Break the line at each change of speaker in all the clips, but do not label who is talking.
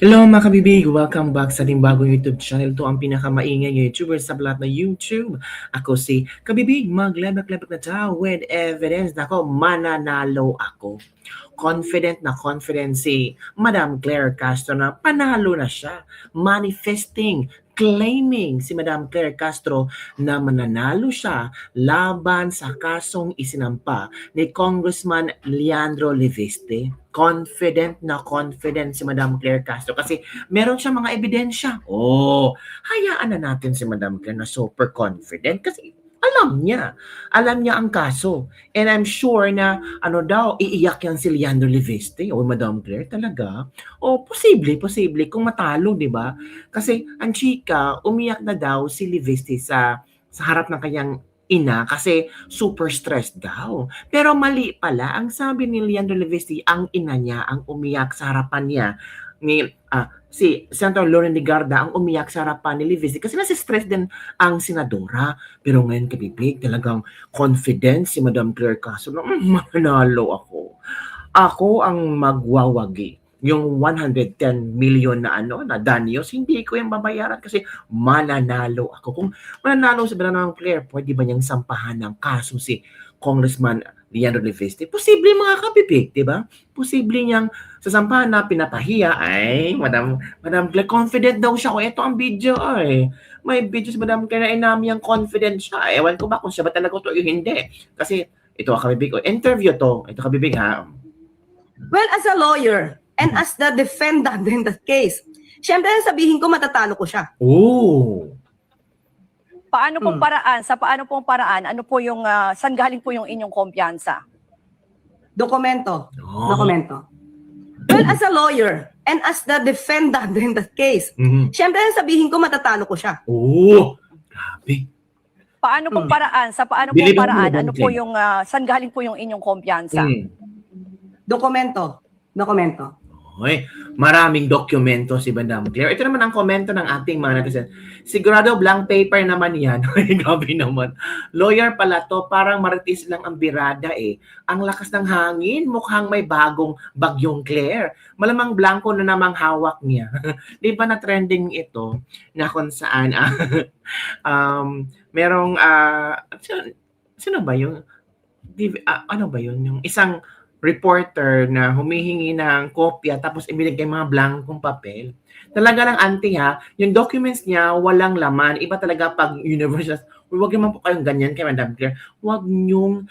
Hello mga kabibig! Welcome back sa ating bagong YouTube channel. Ito ang pinakamaingay YouTuber sa lahat ng YouTube. Ako si Kabibig, maglebak-lebak na tao with evidence. Nako, mananalo ako. Confident si Madam Claire Castro na panalo na siya. Claiming si Madam Claire Castro na mananalo siya laban sa kasong isinampa ni Congressman Leandro Leviste. Confident si Madam Claire Castro kasi meron siya mga ebidensya. Hayaan na natin si Madam Claire na super confident kasi alam niya ang kaso. And I'm sure na iiyak yan si Leandro Leviste o Madam Claire talaga. Posible kung matalo, di ba? Kasi ang chika, umiyak na daw si Leviste sa harap ng kanyang ina kasi super stressed daw. Pero mali pala, ang sabi ni Leandro Leviste, ang ina niya ang umiyak sa harapan niya ni si Senator Loren Legarda ang umiyak sa harapan ni Leviste kasi nasi-stress din ang senadora. Pero ngayon kabibig, talagang confident si Madam Claire Castro na manalo ako. Ako ang magwawagi. Yung 110 million na danyos, hindi ko yung babayaran kasi mananalo ako. Kung mananalo si Madam Claire, pwede ba niyang sampahan ng kaso si Congressman Leandro Leviste? Posible mga kabibig, di ba? Posible niyang sasampahan na pinapahiya ay Madam Claire, confident daw siya. Ito ang video ay. May video si Madam Claire na inamiyang confident siya. Ewan ko ba kung siya ba talaga ito o hindi. Kasi ito kabibig, interview to. Ito kabibig ha.
Well, as a lawyer and as the defendant in that case, syempre sabihin ko matatalo ko siya.
Paano pong paraan, sa paano pong paraan, ano po yung, saan galing po yung inyong kumpiyansa?
Dokumento. Well, as a lawyer and as the defendant in that case, syempre sabihin ko matatalo ko siya.
Grabe.
Paano pong paraan, sa paano pong paraan, ano po yung, saan galing po yung inyong kumpiyansa?
Dokumento.
Hoy, maraming dokumento si Madam Claire. Ito naman ang komento ng ating mga netizen. Sigurado blank paper naman yan. Grabe naman. Lawyer pala to, parang marites lang ang birada eh. Ang lakas ng hangin, mukhang may bagong bagyong Claire. Malamang blanco na namang hawak niya. Di ba na trending ito na kung saan merong sino ba yung ano ba yun? Yung isang reporter na humihingi ng kopya tapos ibinigay mga blankong papel. Talaga lang auntie ha, yung documents niya walang laman. Iba talaga pag university. Huwag naman po kayong ganyan kay Madam Claire. Huwag niyong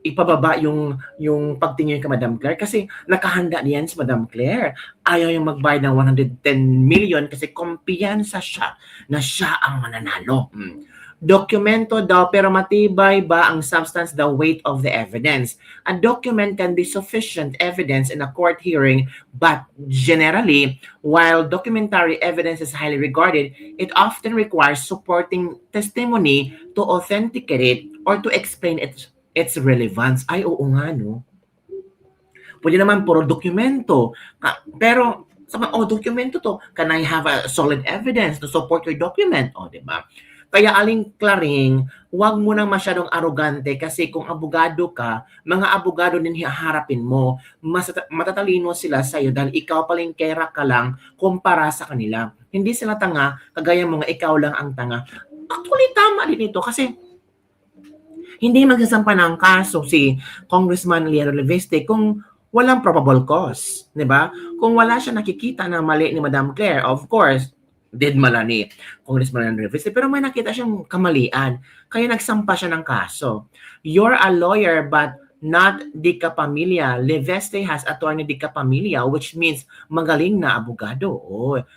ipababa yung pagtingin kay Madam Claire kasi nakahanda niyan si Madam Claire. Ayaw yung magbayad ng 110 million kasi kumpiyansa siya na siya ang mananalo. Dokumento daw pero matibay ba ang substance, the weight of the evidence? A document can be sufficient evidence in a court hearing, but generally, while documentary evidence is highly regarded, it often requires supporting testimony to authenticate it or to explain its relevance. Ay, oo nga, no? Pwede naman puro dokumento. Pero, dokumento to. Can I have a solid evidence to support your document? Diba? Kaya aling klaring, huwag mo nang masyadong arogante kasi kung abogado ka, mga abogado din haharapin mo, matatalino sila sa iyo dahil ikaw palingkera ka lang kumpara sa kanila. Hindi sila tanga, kagaya mo nga ikaw lang ang tanga. Actually, tama din ito kasi hindi magsasampa ng kaso si Congressman Leandro Leviste kung walang probable cause. Diba? Kung wala siya nakikita na mali ni Madam Claire, of course, mala ni Congressman Leviste, pero may nakita siyang kamalian. Kaya nagsampa siya ng kaso. You're a lawyer but not di kapamilya. Leviste has attorney di kapamilya, which means magaling na abogado.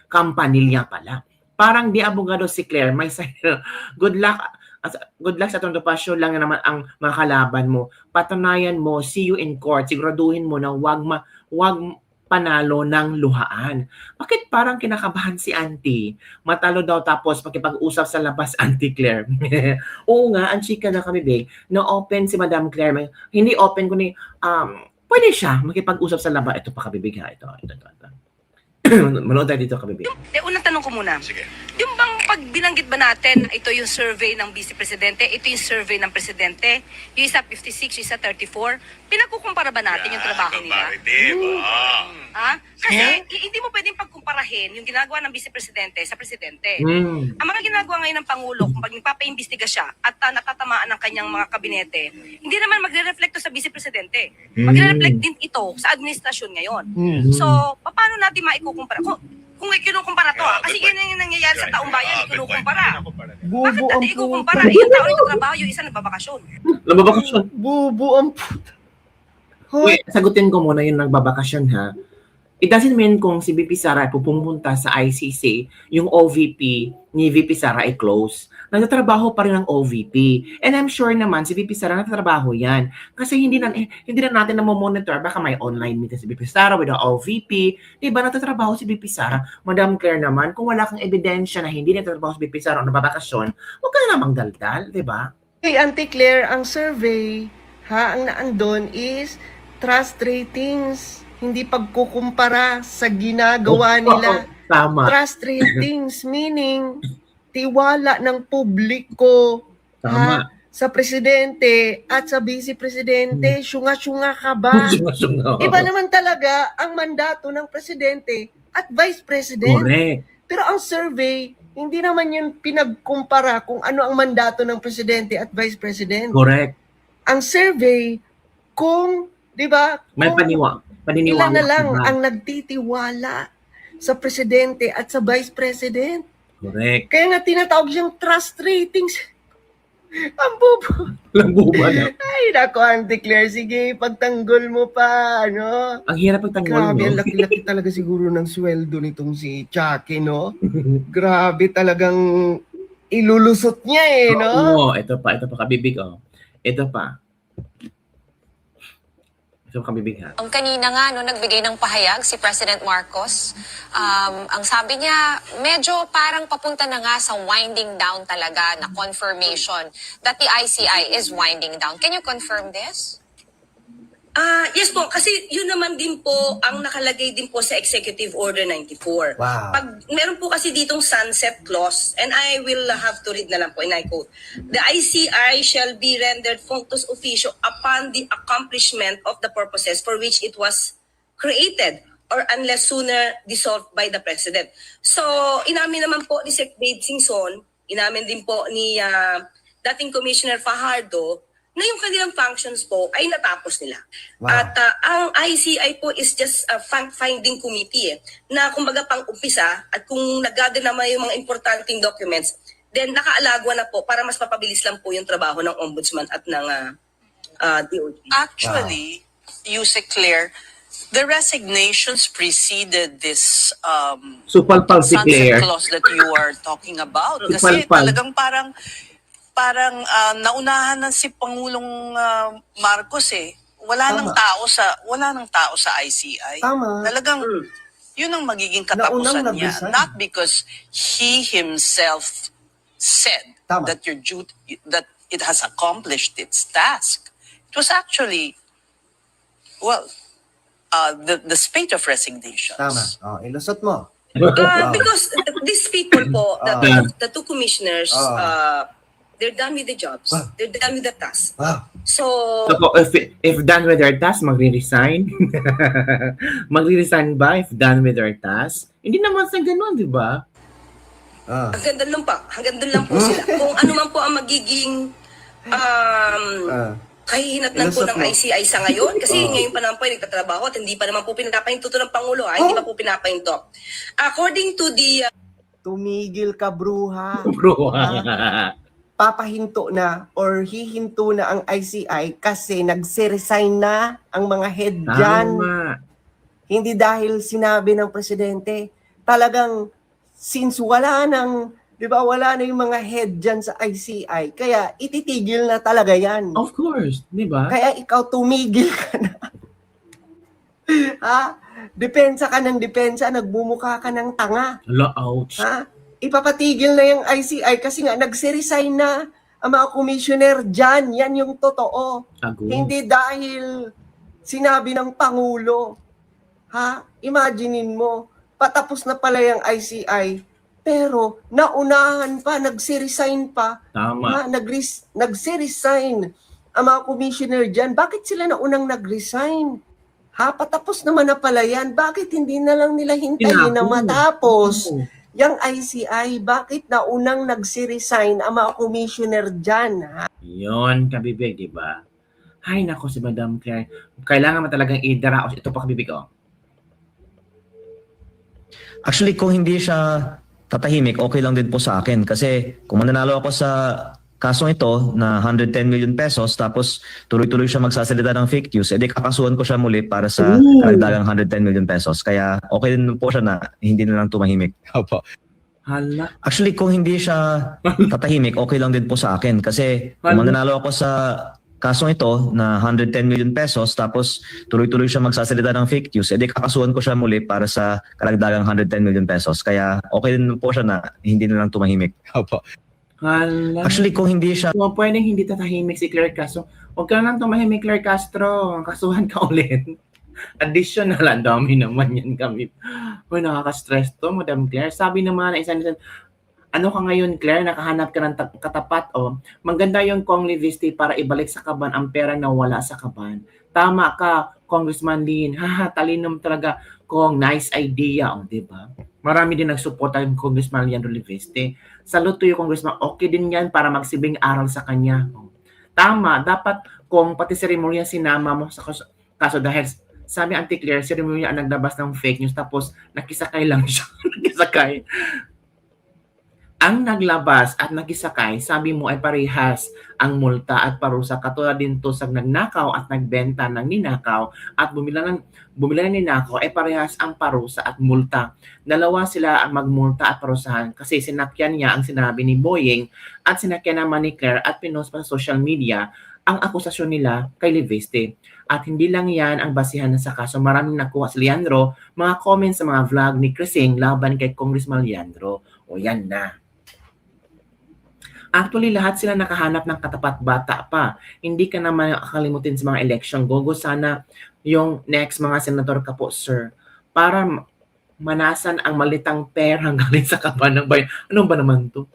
Kampanilya pala. Parang di abogado si Claire. May good luck. Good luck sa itong pasyon lang naman ang mga kalaban mo. Patunayan mo, see you in court. Siguraduhin mo na wag panalo ng luhaan. Bakit parang kinakabahan si auntie? Matalo daw tapos makipag-usap sa labas, Auntie Claire. Oo nga, ang chika na kami, babe. Na-open si Madam Claire. Hindi open kundi pwede siya makipag-usap sa labas. Ito pa kabibig ha. Ito. Manood tayo dito kabibig.
Unang tanong ko muna.
Sige.
Yung bang
kapag binanggit ba natin, ito yung survey ng Vice Presidente, ito yung survey ng Presidente, yung isa 56, yung isa 34, pinagkukumpara ba natin yung trabaho nila? Ha? Kasi hindi mo pwedeng pagkumparahin yung ginagawa ng Vice Presidente sa Presidente. Ang mga ginagawa ngayon ng Pangulo, kung pag nagpapaimbestiga siya at natatamaan ng kanyang mga kabinete, hindi naman magre-reflect to sa Vice Presidente. Magre-reflect din ito sa administrasyon ngayon. So, paano natin maikukumpara? Kung ikinukumpara to, kasi yun yung nangyayari sa taong bayan, ikinukumpara. Bakit natin ikukumpara? Yung tao nagtatrabaho, yung isa nagbabakasyon.
Nagbabakasyon.
Bubo ang
Wait, sagutin ko muna yung nagbabakasyon ha. It doesn't mean kung si VP Sara ay pupunta sa ICC, yung OVP ni VP Sara ay close. Nagtatrabaho pa rin ang OVP. And I'm sure naman si VP Sara nagtatrabaho yan. Kasi hindi na natin na-monitor. Baka may online meeting si VP Sara with the OVP. Diba nagtatrabaho si VP Sara? Madam Claire naman, kung wala kang ebidensya na hindi nagtatrabaho si VP Sara o nababakasyon, huwag ka na namang daldal, diba?
Kay Auntie Claire, ang survey, ang naandun is trust ratings, hindi pagkukumpara sa ginagawa nila.
Tama.
Trust ratings, meaning tiwala ng publiko sa presidente at sa vice-presidente. Syunga-syunga ka ba? Iba naman talaga ang mandato ng presidente at vice-president.
Correct.
Pero ang survey, hindi naman yun pinagkumpara kung ano ang mandato ng presidente at vice-president.
Correct.
Ang survey, kung, di ba,
May
kung
paniniwala
ilan na lang
diba?
ang nagtitiwala sa presidente at sa vice-president.
Correct.
Kaya nga tinatawag siyang trust ratings. Ang bobo.
Lambuba na.
Ay, naku, Auntie Claire, sige, pagtanggol mo pa, ano?
Ang hirap pagtanggol,
Grabe,
no?
ang laki-laki talaga siguro ng sweldo nitong si Chucky, no? Grabe talagang ilulusot niya eh, no?
Oo, ito pa kabibig, oh. Ito pa kabibig ha.
Ang kanina nga, nagbigay ng pahayag si President Marcos. Ang sabi niya, medyo parang papunta na nga sa winding down talaga na confirmation that the ICI is winding down. Can you confirm this?
Yes po, kasi yun naman din po ang nakalagay din po sa Executive Order 94.
Wow.
Pag meron po kasi ditong sunset clause, and I will have to read na lang po, and I quote, "The ICI shall be rendered functus officio upon the accomplishment of the purposes for which it was created or unless sooner dissolved by the President." So, inamin naman po ni Sec. Dave Singson, inamin din po ni dating Commissioner Fajardo, na yung kanilang functions po ay natapos nila.
Wow.
At ang ICI po is just a fact-finding committee na kumbaga pang-umpisa at kung nag-gather naman yung mga importanteng documents, then nakaalagwa na po para mas mapabilis lang po yung trabaho ng Ombudsman at ng DOJ.
Actually, Yusek Claire, the resignations preceded this
Supalpal si
sunset
Claire.
clause that you are talking about. Kasi
Supalpal.
talagang parang naunahan na si Pangulong Marcos eh. Wala nang tao sa ICI.
Tama.
Talagang yun ang magiging katapusan
Naunang
niya.
nabisan.
Not because he himself said
Tama.
that that it has accomplished its task. It was actually the spate of resignations.
Tama. Ilusot mo.
Because these people po, the two commissioners, they're done with the jobs. They're done with the task. So,
If done with their task, magre-resign. Magre-resign ba if done with their task? Hindi naman sa ganun, di ba?
hanggang doon lang pa. Hanggang doon lang po sila. Kung ano man po ang magiging kahihinatnan po ng ICI sa ngayon. Kasi ngayon pa naman po ay nagtatrabaho at hindi pa naman po pinapahinto to ng Pangulo. Hindi pa po pinapahinto. According to the
Tumigil ka, bruha.
Bro.
Papahinto na or hihinto na ang ICI kasi nagse-resign na ang mga head dyan.
Tama.
Hindi dahil sinabi ng presidente. Talagang since wala na yung mga head dyan sa ICI, kaya ititigil na talaga yan.
Of course, di ba?
Kaya ikaw tumigil ka na. Depensa ka ng depensa, nagbumuka ka ng tanga.
Hala, ouch.
Ipapatigil na yung ICI kasi nga nagse-resign na ang mga commissioner dyan. Yan yung totoo.
Ago.
Hindi dahil sinabi ng Pangulo. Imaginein mo, patapos na pala yung ICI, Pero naunahan pa, nagsiresign pa.
Tama.
Nagsiresign ang mga commissioner dyan. Bakit sila naunang nag-resign? Patapos naman na pala yan. Bakit hindi na lang nila hintayin na matapos yung ICI? Bakit naunang nagsiresign ang mga commissioner dyan?
Yun, kabibig, di ba? Ay, nako si Madam Claire. Kailangan mo talagang idaraos. Ito pa kabibig, oh.
Actually, kung hindi siya tatahimik, okay lang din po sa akin. Kasi kung mananalo ako sa kasong ito na 110 million pesos, tapos tuloy-tuloy siya magsasalita ng fake news, edi kakasuhan ko siya muli para sa karagdagang 110 million pesos. Kaya okay din po siya na hindi na lang tumahimik. Opo.
Hala.
Actually, kung hindi siya tatahimik, okay lang din po sa akin. Kasi kung mananalo ako sa kasong ito na 110 million pesos, tapos tuloy-tuloy siya magsasalita ng fake news, edi kakasuhan ko siya muli para sa karagdagang 110 million pesos. Kaya okay din po siya na hindi na lang tumahimik. Opo.
Hala.
Actually, kung hindi siya
Kung pwedeng hindi tatahimik si Claire Castro, huwag ka lang tumahimik, Claire Castro. Kasuhan ka ulit. Additional, ang dami naman yan kami. Uy, nakaka-stress to, Madam Claire. Sabi naman na isang ano ka ngayon, Claire? Nakahanap ka ng katapat, oh. Maganda yung Kong Livisti para ibalik sa kaban ang pera na wala sa kaban. Tama ka, Congressman Lin. Haha, talinom talaga. Kong, nice idea, oh, di ba? Marami din nagsuporta yung Congressman Leandro Livisti. Salute to you, Congressman. Okay din yan para magsibing aral sa kanya. Oh. Tama, dapat kung pati seremonya sinama mo sa kaso dahil sabi Auntie Claire, seremonya ang naglabas ng fake news tapos nakisakay lang siya. Nakisakay. Ang naglabas at nakisakay, sabi mo ay parehas ang multa at parusa katulad din to sa nagnakaw at nagbenta ng ninakaw at bumila ng ninakaw ay parehas ang parusa at multa. Dalawa sila ang magmulta at parusahan kasi sinakyan niya ang sinabi ni Boying at sinakyan naman ni Claire at pinost pa sa social media ang akusasyon nila kay Livisti. At hindi lang yan ang basihan na sa kaso. Maraming nakuha si Leandro, mga comments sa mga vlog ni Crising laban kay Congressman Leandro. O yan na. Actually, lahat sila nakahanap ng katapat bata pa. Hindi ka naman kakalimutin sa mga election. Gogo sana yung next mga senator ka po, sir. Para manasan ang malitang pera galing sa kaban ng bayan. Ano ba naman to?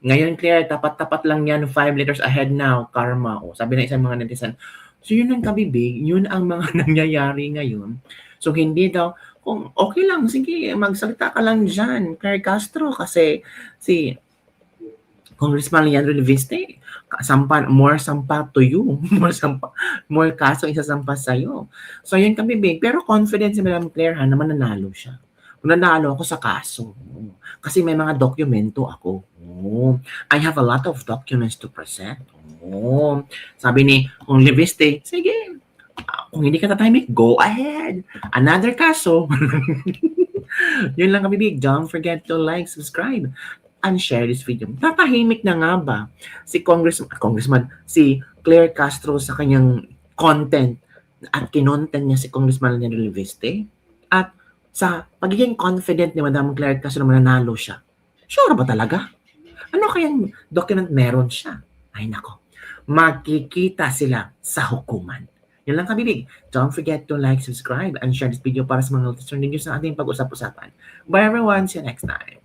Ngayon, Claire, tapat-tapat lang yan. 5 letters ahead now. Karma. Sabi ng isang mga netizen. So, yun ang kabibig. Yun ang mga nangyayari ngayon. So, hindi daw, kung okay lang, sige, magsalita ka lang dyan, Claire Castro. Kasi si Congressman Leandro Livisti, more sampa to you. more kaso isasampa sa'yo. So, yun kabibig. Pero confident si Madam Claire na mananalo siya. Nanalo ako sa kaso. Kasi may mga dokumento ako. I have a lot of documents to present. Sabi ni Kung Livisti, sige, kung hindi ka tatahimik, go ahead. Another kaso. Yun lang kabibig. Don't forget to like, subscribe, and share this video. Tatahimik na nga ba si si Claire Castro sa kanyang content at kinontent niya si Congressman Leandro Livisti? At sa pagiging confident ni Madam Claire Castro na mananalo siya. Sure ba talaga? Ano kayang document meron siya? Ay nako, magkikita sila sa hukuman. Yan lang kabibig. Don't forget to like, subscribe, and share this video para sa mga notification news sa ating pag-usap-usapan. Bye everyone, see you next time.